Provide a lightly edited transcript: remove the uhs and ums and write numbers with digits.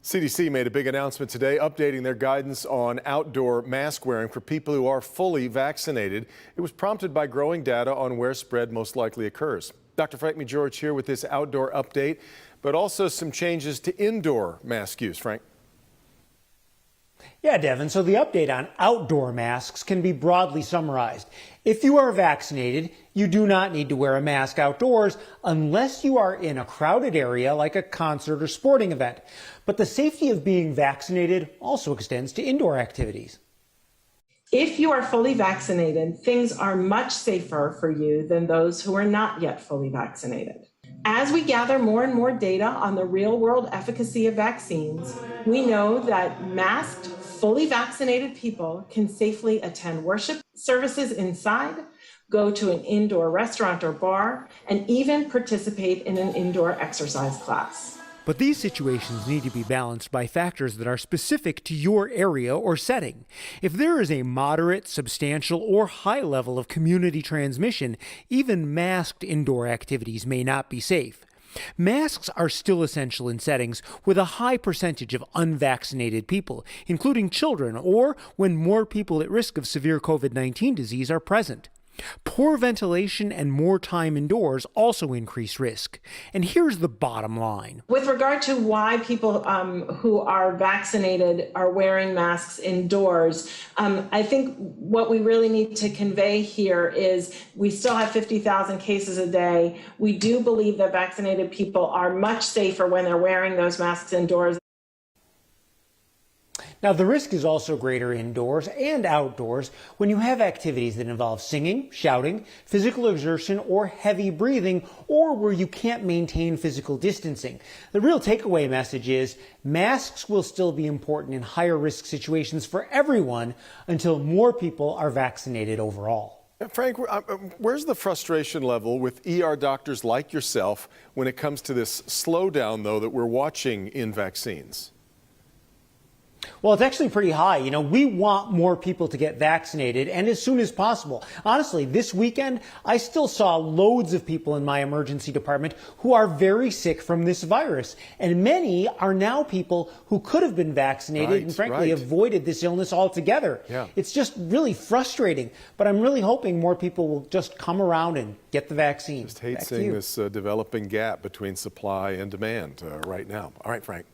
CDC made a big announcement today, updating their guidance on outdoor mask wearing for people who are fully vaccinated. It was prompted by growing data on where spread most likely occurs. Dr. Frank George here with this outdoor update, but also some changes to indoor mask use. Frank? Yeah, Devin, so the update on outdoor masks can be broadly summarized. If you are vaccinated, you do not need to wear a mask outdoors unless you are in a crowded area like a concert or sporting event. But the safety of being vaccinated also extends to indoor activities. If you are fully vaccinated, things are much safer for you than those who are not yet fully vaccinated. As we gather more and more data on the real-world efficacy of vaccines, we know that masked, fully vaccinated people can safely attend worship services inside, go to an indoor restaurant or bar, and even participate in an indoor exercise class. But these situations need to be balanced by factors that are specific to your area or setting. If there is a moderate, substantial, or high level of community transmission, even masked indoor activities may not be safe. Masks are still essential in settings with a high percentage of unvaccinated people, including children, or when more people at risk of severe COVID-19 disease are present. Poor ventilation and more time indoors also increase risk. And here's the bottom line. With regard to why people who are vaccinated are wearing masks indoors, I think what we really need to convey here is we still have 50,000 cases a day. We do believe that vaccinated people are much safer when they're wearing those masks indoors. Now, the risk is also greater indoors and outdoors when you have activities that involve singing, shouting, physical exertion, or heavy breathing, or where you can't maintain physical distancing. The real takeaway message is masks will still be important in higher risk situations for everyone until more people are vaccinated overall. Frank, where's the frustration level with ER doctors like yourself when it comes to this slowdown, though, that we're watching in vaccines? Well, it's actually pretty high. You know, we want more people to get vaccinated, and as soon as possible. Honestly, this weekend, I still saw loads of people in my emergency department who are very sick from this virus. And many are now people who could have been vaccinated and frankly avoided this illness altogether. Yeah. It's just really frustrating. But I'm really hoping more people will just come around and get the vaccine. Just hate seeing this developing gap between supply and demand right now. All right, Frank.